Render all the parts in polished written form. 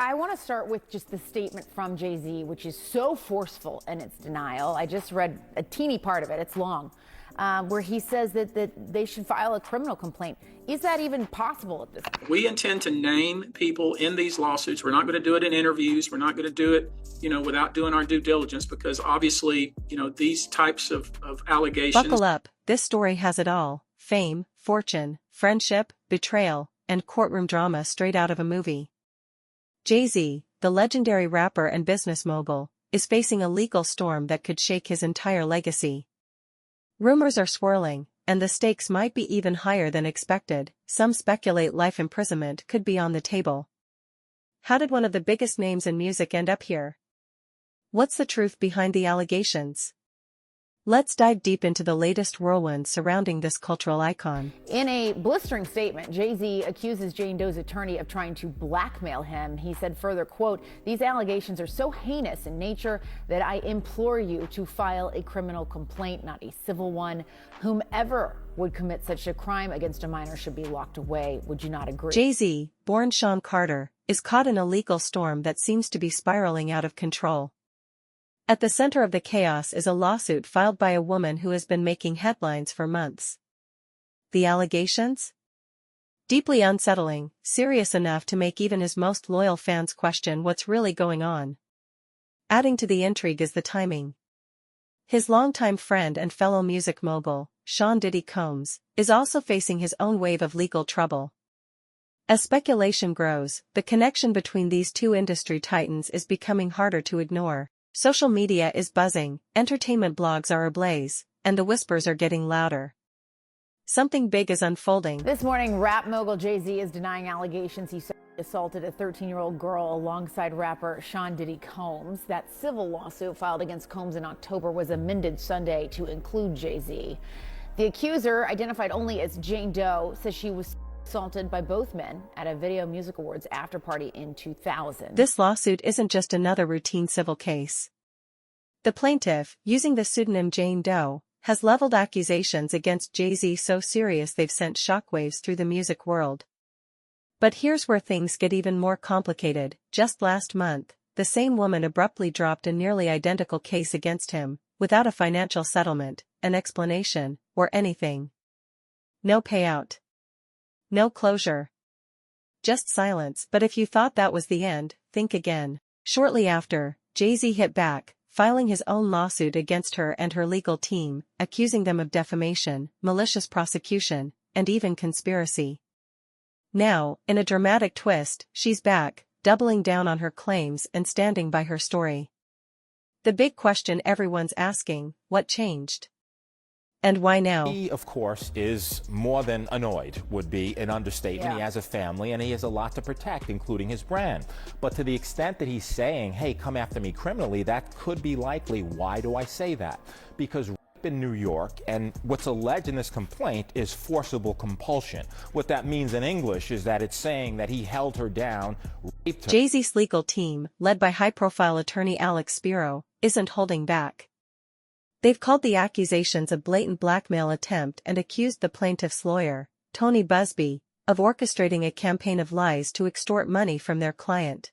I want to start with just the statement from Jay-Z, which is so forceful in its denial. I just read a teeny part of it. It's long, where he says that they should file a criminal complaint. Is that even possible at this point? We intend to name people in these lawsuits. We're not going to do it in interviews. We're not going to do it, without doing our due diligence, because obviously, these types of allegations. Buckle up. This story has it all: fame, fortune, friendship, betrayal, and courtroom drama straight out of a movie. Jay-Z, the legendary rapper and business mogul, is facing a legal storm that could shake his entire legacy. Rumors are swirling, and the stakes might be even higher than expected. Some speculate life imprisonment could be on the table. How did one of the biggest names in music end up here? What's the truth behind the allegations? Let's dive deep into the latest whirlwind surrounding this cultural icon. In a blistering statement, Jay-Z accuses Jane Doe's attorney of trying to blackmail him. He said further, quote, "These allegations are so heinous in nature that I implore you to file a criminal complaint, not a civil one. Whomever would commit such a crime against a minor should be locked away. Would you not agree?" Jay-Z, born Sean Carter, is caught in a legal storm that seems to be spiraling out of control. At the center of the chaos is a lawsuit filed by a woman who has been making headlines for months. The allegations? Deeply unsettling, serious enough to make even his most loyal fans question what's really going on. Adding to the intrigue is the timing. His longtime friend and fellow music mogul, Sean Diddy Combs, is also facing his own wave of legal trouble. As speculation grows, the connection between these two industry titans is becoming harder to ignore. Social media is buzzing, entertainment blogs are ablaze, and the whispers are getting louder. Something big is unfolding. This morning, rap mogul Jay-Z is denying allegations he assaulted a 13-year-old girl alongside rapper Sean Diddy Combs. That civil lawsuit filed against Combs in October was amended Sunday to include Jay-Z. The accuser, identified only as Jane Doe, says she was assaulted by both men at a Video Music Awards after-party in 2000. This lawsuit isn't just another routine civil case. The plaintiff, using the pseudonym Jane Doe, has leveled accusations against Jay-Z so serious they've sent shockwaves through the music world. But here's where things get even more complicated. Just last month, the same woman abruptly dropped a nearly identical case against him, without a financial settlement, an explanation, or anything. No payout. No closure. Just silence. But if you thought that was the end, think again. Shortly after, Jay-Z hit back, filing his own lawsuit against her and her legal team, accusing them of defamation, malicious prosecution, and even conspiracy. Now, in a dramatic twist, she's back, doubling down on her claims and standing by her story. The big question everyone's asking: what changed? And why now? He, of course, is more than annoyed, would be an understatement. Yeah. He has a family and he has a lot to protect, including his brand. But to the extent that he's saying, hey, come after me criminally, that could be likely. Why do I say that? Because rape in New York, and what's alleged in this complaint, is forcible compulsion. What that means in English is that it's saying that he held her down, raped her. Jay-Z's legal team, led by high-profile attorney Alex Spiro, isn't holding back. They've called the accusations a blatant blackmail attempt and accused the plaintiff's lawyer, Tony Busby, of orchestrating a campaign of lies to extort money from their client.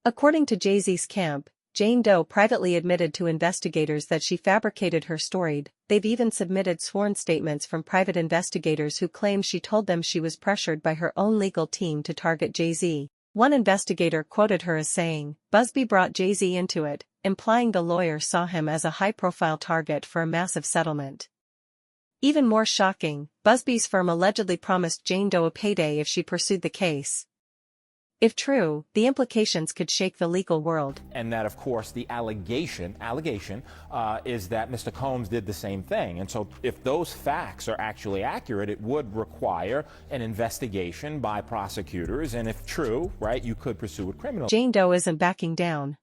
According to Jay-Z's camp, Jane Doe privately admitted to investigators that she fabricated her story. They've even submitted sworn statements from private investigators who claim she told them she was pressured by her own legal team to target Jay-Z. One investigator quoted her as saying, "Busby brought Jay-Z into it," implying the lawyer saw him as a high-profile target for a massive settlement. Even more shocking, Busby's firm allegedly promised Jane Doe a payday if she pursued the case. If true, the implications could shake the legal world. And that, of course, the allegation is that Mr. Combs did the same thing. And so if those facts are actually accurate, it would require an investigation by prosecutors. And if true, right, you could pursue it criminally. Jane Doe isn't backing down.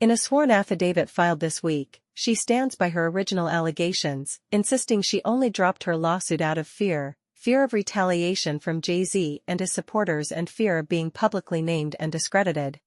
In a sworn affidavit filed this week, she stands by her original allegations, insisting she only dropped her lawsuit out of fear of retaliation from Jay-Z and his supporters and fear of being publicly named and discredited.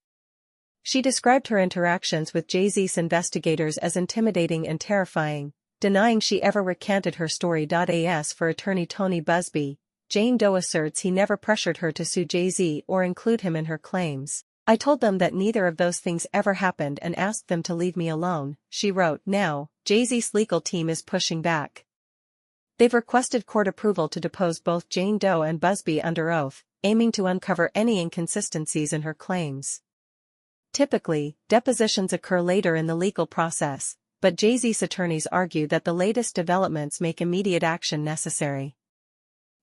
She described her interactions with Jay-Z's investigators as intimidating and terrifying, denying she ever recanted her story. As for attorney Tony Busby, Jane Doe asserts he never pressured her to sue Jay-Z or include him in her claims. I told them that neither of those things ever happened and asked them to leave me alone, she wrote. Now, Jay-Z's legal team is pushing back. They've requested court approval to depose both Jane Doe and Busby under oath, aiming to uncover any inconsistencies in her claims. Typically, depositions occur later in the legal process, but Jay-Z's attorneys argue that the latest developments make immediate action necessary.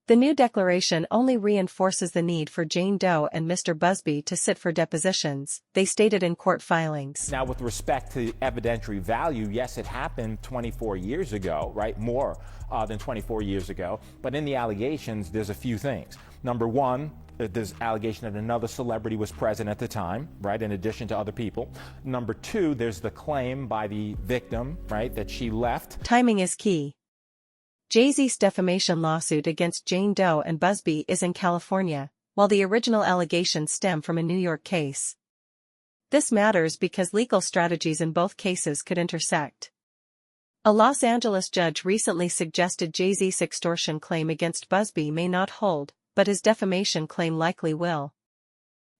The new declaration only reinforces the need for Jane Doe and Mr. Busby to sit for depositions, they stated in court filings. Now, with respect to evidentiary value, yes, it happened 24 years ago, right? More than 24 years ago. But in the allegations, there's a few things. Number one, there's allegation that another celebrity was present at the time, right, in addition to other people. Number two, there's the claim by the victim, right, that she left. Timing is key. Jay-Z's defamation lawsuit against Jane Doe and Busby is in California, while the original allegations stem from a New York case. This matters because legal strategies in both cases could intersect. A Los Angeles judge recently suggested Jay-Z's extortion claim against Busby may not hold, but his defamation claim likely will.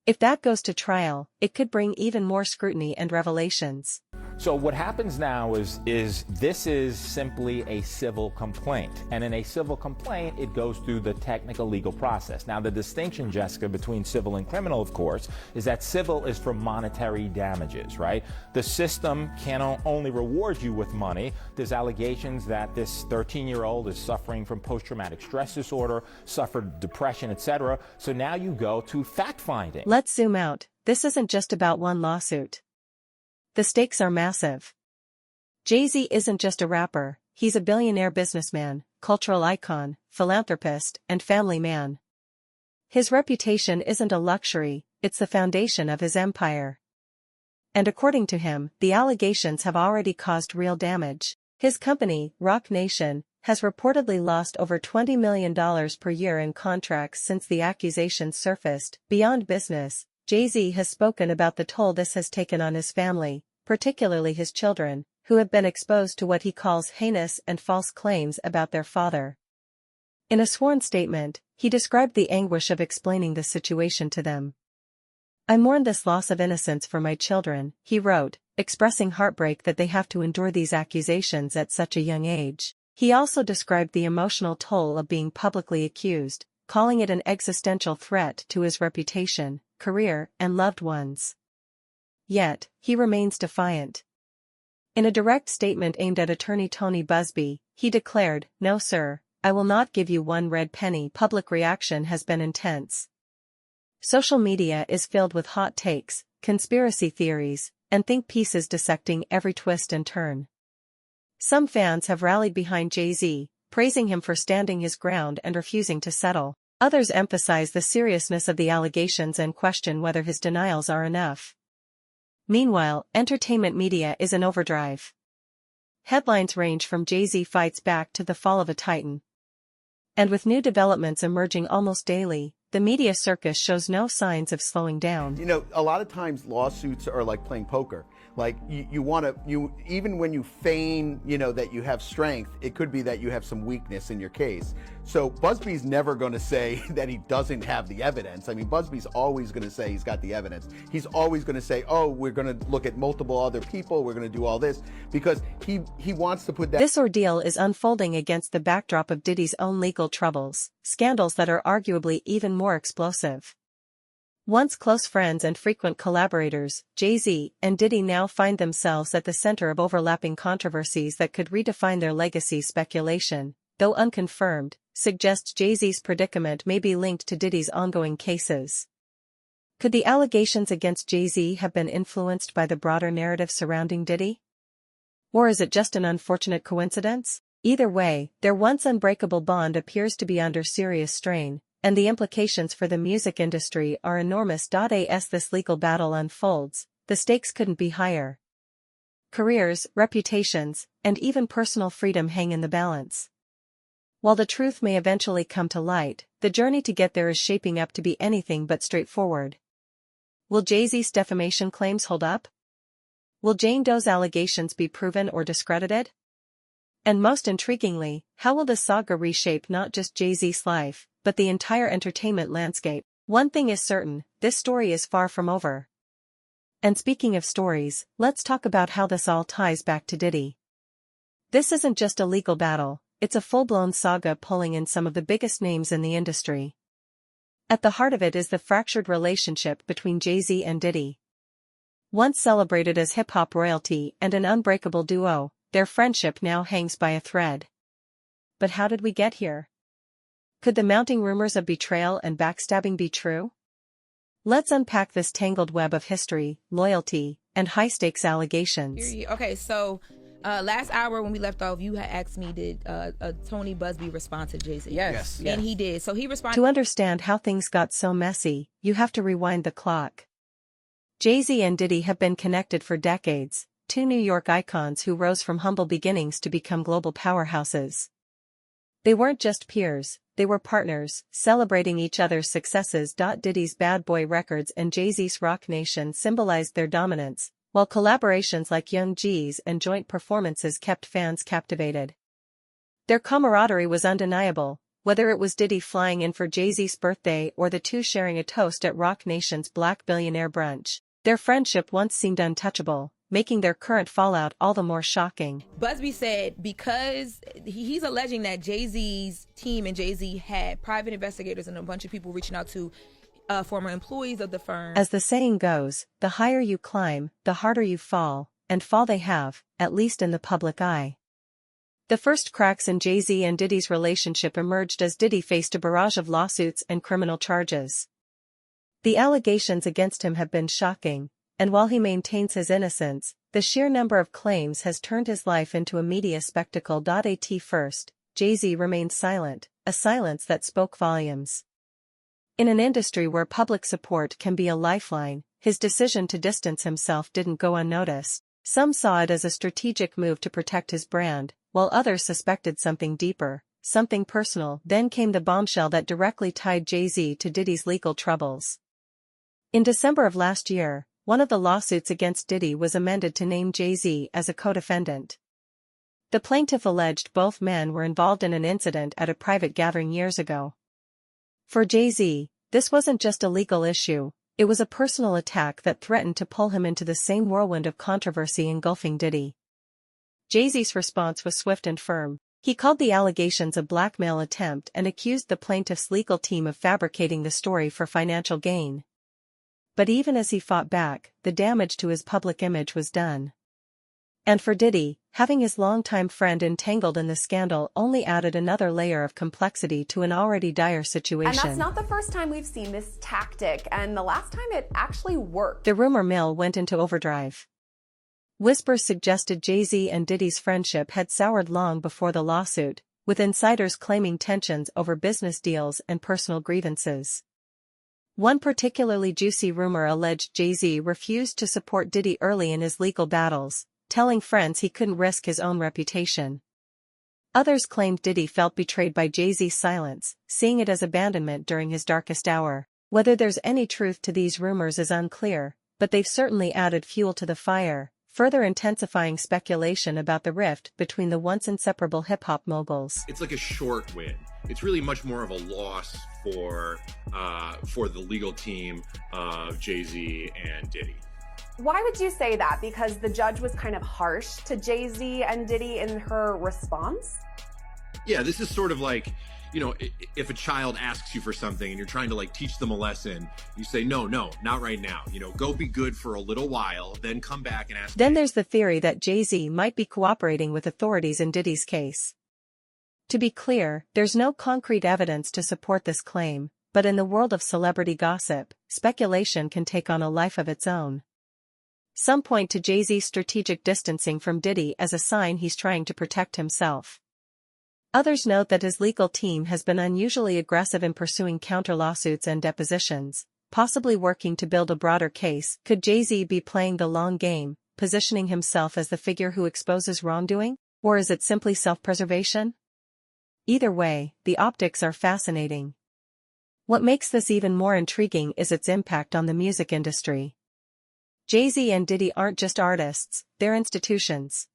If that goes to trial, it could bring even more scrutiny and revelations. So what happens now is this is simply a civil complaint. And in a civil complaint, it goes through the technical legal process. Now, the distinction, Jessica, between civil and criminal, of course, is that civil is for monetary damages, right? The system can only reward you with money. There's allegations that this 13-year-old is suffering from post-traumatic stress disorder, suffered depression, etc. So now you go to fact-finding. Let's zoom out. This isn't just about one lawsuit. The stakes are massive. Jay-Z isn't just a rapper, he's a billionaire businessman, cultural icon, philanthropist, and family man. His reputation isn't a luxury, it's the foundation of his empire. And according to him, the allegations have already caused real damage. His company, Roc Nation, has reportedly lost over $20 million per year in contracts since the accusations surfaced. Beyond business, Jay-Z has spoken about the toll this has taken on his family, particularly his children, who have been exposed to what he calls heinous and false claims about their father. In a sworn statement, he described the anguish of explaining the situation to them. "I mourn this loss of innocence for my children," he wrote, expressing heartbreak that they have to endure these accusations at such a young age. He also described the emotional toll of being publicly accused, calling it an existential threat to his reputation, career, and loved ones. Yet, he remains defiant. In a direct statement aimed at attorney Tony Busby, he declared, "No sir, I will not give you one red penny." Public reaction has been intense. Social media is filled with hot takes, conspiracy theories, and think pieces dissecting every twist and turn. Some fans have rallied behind Jay-Z, praising him for standing his ground and refusing to settle. Others emphasize the seriousness of the allegations and question whether his denials are enough. Meanwhile, entertainment media is in overdrive. Headlines range from Jay-Z fights back to the fall of a titan. And with new developments emerging almost daily, the media circus shows no signs of slowing down. You know, a lot of times lawsuits are like playing poker. Like even when you feign, that you have strength, it could be that you have some weakness in your case. So Busby's never going to say that he doesn't have the evidence. I mean, Busby's always going to say he's got the evidence. He's always going to say, oh, we're going to look at multiple other people, we're going to do all this, because he wants to put that. This ordeal is unfolding against the backdrop of Diddy's own legal troubles, scandals that are arguably even more explosive. Once close friends and frequent collaborators, Jay-Z and Diddy now find themselves at the center of overlapping controversies that could redefine their legacy. Speculation, though unconfirmed, suggests Jay-Z's predicament may be linked to Diddy's ongoing cases. Could the allegations against Jay-Z have been influenced by the broader narrative surrounding Diddy? Or is it just an unfortunate coincidence? Either way, their once unbreakable bond appears to be under serious strain, and the implications for the music industry are enormous. As this legal battle unfolds, the stakes couldn't be higher. Careers, reputations, and even personal freedom hang in the balance. While the truth may eventually come to light, the journey to get there is shaping up to be anything but straightforward. Will Jay-Z's defamation claims hold up? Will Jane Doe's allegations be proven or discredited? And most intriguingly, how will this saga reshape not just Jay-Z's life, but the entire entertainment landscape? One thing is certain, this story is far from over. And speaking of stories, let's talk about how this all ties back to Diddy. This isn't just a legal battle, it's a full-blown saga pulling in some of the biggest names in the industry. At the heart of it is the fractured relationship between Jay-Z and Diddy. Once celebrated as hip-hop royalty and an unbreakable duo, their friendship now hangs by a thread. But how did we get here? Could the mounting rumors of betrayal and backstabbing be true? Let's unpack this tangled web of history, loyalty, and high-stakes allegations. Okay, so last hour when we left off, you had asked me, did Tony Busby respond to Jay-Z? Yes. And he did. So he responded. To understand how things got so messy, you have to rewind the clock. Jay-Z and Diddy have been connected for decades, two New York icons who rose from humble beginnings to become global powerhouses. They weren't just peers, they were partners, celebrating each other's successes. Diddy's Bad Boy Records and Jay-Z's Rock Nation symbolized their dominance, while collaborations like Young G's and joint performances kept fans captivated. Their camaraderie was undeniable, whether it was Diddy flying in for Jay-Z's birthday or the two sharing a toast at Rock Nation's Black Billionaire brunch. Their friendship once seemed untouchable, making their current fallout all the more shocking. Busby said because he's alleging that Jay-Z's team and Jay-Z had private investigators and a bunch of people reaching out to former employees of the firm. As the saying goes, the higher you climb, the harder you fall, and fall they have, at least in the public eye. The first cracks in Jay-Z and Diddy's relationship emerged as Diddy faced a barrage of lawsuits and criminal charges. The allegations against him have been shocking, and while he maintains his innocence, the sheer number of claims has turned his life into a media spectacle. At first, Jay-Z remained silent, a silence that spoke volumes. In an industry where public support can be a lifeline, his decision to distance himself didn't go unnoticed. Some saw it as a strategic move to protect his brand, while others suspected something deeper, something personal. Then came the bombshell that directly tied Jay-Z to Diddy's legal troubles. In December of last year, one of the lawsuits against Diddy was amended to name Jay-Z as a co-defendant. The plaintiff alleged both men were involved in an incident at a private gathering years ago. For Jay-Z, this wasn't just a legal issue, it was a personal attack that threatened to pull him into the same whirlwind of controversy engulfing Diddy. Jay-Z's response was swift and firm. He called the allegations a blackmail attempt and accused the plaintiff's legal team of fabricating the story for financial gain. But even as he fought back, the damage to his public image was done. And for Diddy, having his longtime friend entangled in the scandal only added another layer of complexity to an already dire situation. And that's not the first time we've seen this tactic, and the last time it actually worked. The rumor mill went into overdrive. Whispers suggested Jay-Z and Diddy's friendship had soured long before the lawsuit, with insiders claiming tensions over business deals and personal grievances. One particularly juicy rumor alleged Jay-Z refused to support Diddy early in his legal battles, telling friends he couldn't risk his own reputation. Others claimed Diddy felt betrayed by Jay-Z's silence, seeing it as abandonment during his darkest hour. Whether there's any truth to these rumors is unclear, but they've certainly added fuel to the fire, further intensifying speculation about the rift between the once inseparable hip-hop moguls. It's like a short win. It's really much more of a loss for the legal team of Jay-Z and Diddy. Why would you say that? Because the judge was kind of harsh to Jay-Z and Diddy in her response? Yeah, this is sort of like, if a child asks you for something and you're trying to teach them a lesson, you say, no, not right now. Go be good for a little while, then come back and ask. Then there's the theory that Jay-Z might be cooperating with authorities in Diddy's case. To be clear, there's no concrete evidence to support this claim, but in the world of celebrity gossip, speculation can take on a life of its own. Some point to Jay-Z's strategic distancing from Diddy as a sign he's trying to protect himself. Others note that his legal team has been unusually aggressive in pursuing counter-lawsuits and depositions, possibly working to build a broader case. Could Jay-Z be playing the long game, positioning himself as the figure who exposes wrongdoing? Or is it simply self-preservation? Either way, the optics are fascinating. What makes this even more intriguing is its impact on the music industry. Jay-Z and Diddy aren't just artists, they're institutions.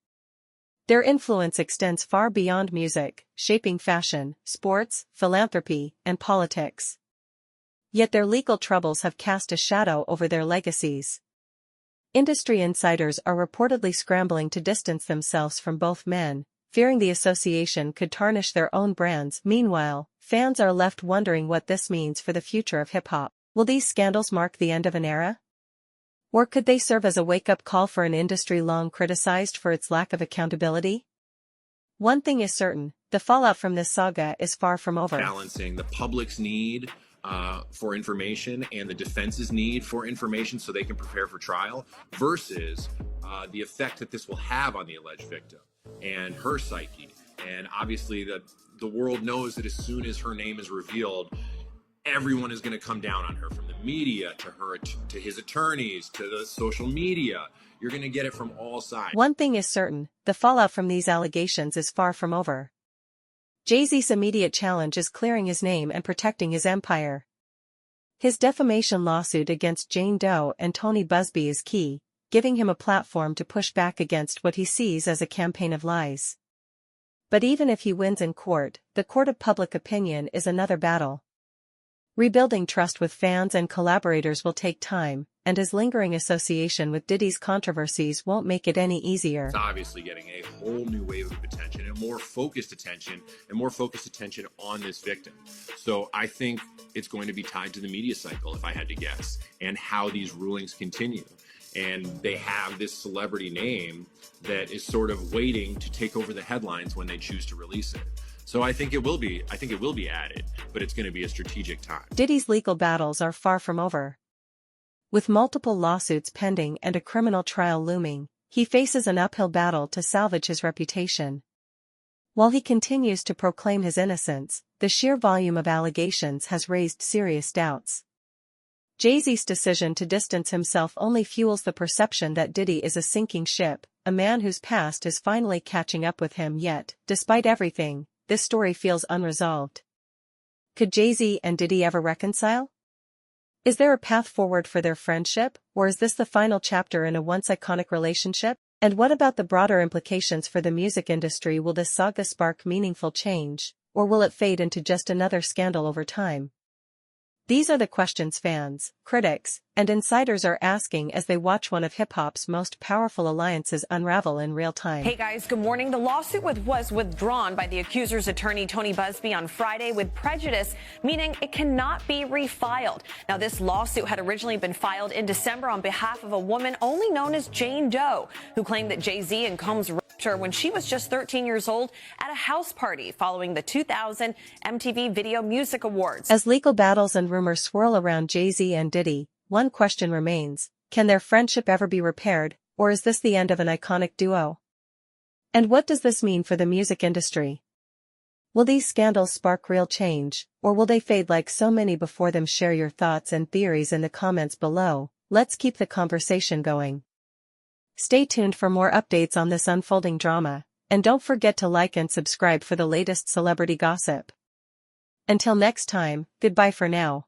Their influence extends far beyond music, shaping fashion, sports, philanthropy, and politics. Yet their legal troubles have cast a shadow over their legacies. Industry insiders are reportedly scrambling to distance themselves from both men, fearing the association could tarnish their own brands. Meanwhile, fans are left wondering what this means for the future of hip-hop. Will these scandals mark the end of an era? Or could they serve as a wake-up call for an industry long criticized for its lack of accountability? One thing is certain, the fallout from this saga is far from over. Balancing the public's need for information and the defense's need for information so they can prepare for trial versus the effect that this will have on the alleged victim and her psyche. And obviously the world knows that as soon as her name is revealed, everyone is going to come down on her, from the media to her, to his attorneys, to the social media. You're going to get it from all sides. One thing is certain, the fallout from these allegations is far from over. Jay-Z's immediate challenge is clearing his name and protecting his empire. His defamation lawsuit against Jane Doe and Tony Busby is key, giving him a platform to push back against what he sees as a campaign of lies. But even if he wins in court, the court of public opinion is another battle. Rebuilding trust with fans and collaborators will take time, and his lingering association with Diddy's controversies won't make it any easier. It's obviously getting a whole new wave of attention and more focused attention on this victim. So I think it's going to be tied to the media cycle, if I had to guess, and how these rulings continue. And they have this celebrity name that is sort of waiting to take over the headlines when they choose to release it. So I think it will be added, but it's going to be a strategic time. Diddy's legal battles are far from over. With multiple lawsuits pending and a criminal trial looming, he faces an uphill battle to salvage his reputation. While he continues to proclaim his innocence, the sheer volume of allegations has raised serious doubts. Jay-Z's decision to distance himself only fuels the perception that Diddy is a sinking ship, a man whose past is finally catching up with him. Yet, despite everything, this story feels unresolved. Could Jay-Z and Diddy ever reconcile? Is there a path forward for their friendship, or is this the final chapter in a once iconic relationship? And what about the broader implications for the music industry? Will this saga spark meaningful change, or will it fade into just another scandal over time? These are the questions fans, critics, and insiders are asking as they watch one of hip-hop's most powerful alliances unravel in real time. Hey guys, good morning. The lawsuit was withdrawn by the accuser's attorney Tony Busby on Friday with prejudice, meaning it cannot be refiled. Now, this lawsuit had originally been filed in December on behalf of a woman only known as Jane Doe, who claimed that Jay-Z and Combs raped her when she was just 13 years old at a house party following the 2000 MTV Video Music Awards. As legal battles and rumors swirl around Jay-Z and Diddy, one question remains: can their friendship ever be repaired, or is this the end of an iconic duo? And what does this mean for the music industry? Will these scandals spark real change, or will they fade like so many before them? Share your thoughts and theories in the comments below. Let's keep the conversation going. Stay tuned for more updates on this unfolding drama, and don't forget to like and subscribe for the latest celebrity gossip. Until next time, goodbye for now.